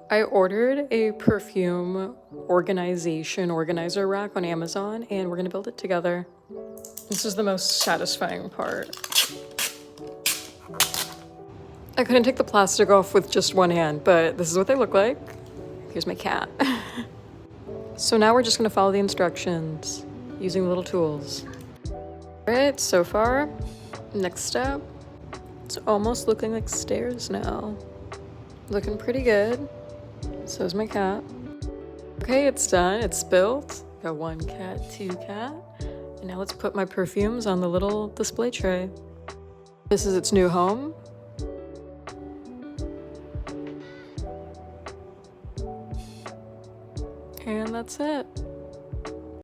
I ordered a perfume organizer rack on Amazon, and we're gonna build it together. This is the most satisfying part. I couldn't take the plastic off with just one hand, but this is what they look like. Here's my cat. So now we're just gonna follow the instructions using the little tools. All right, so far, next step. It's almost looking like stairs now. Looking pretty good. So is my cat. Okay, it's done, it's built. Got 1 cat, 2 cat. And now let's put my perfumes on the little display tray. This is its new home. And that's it.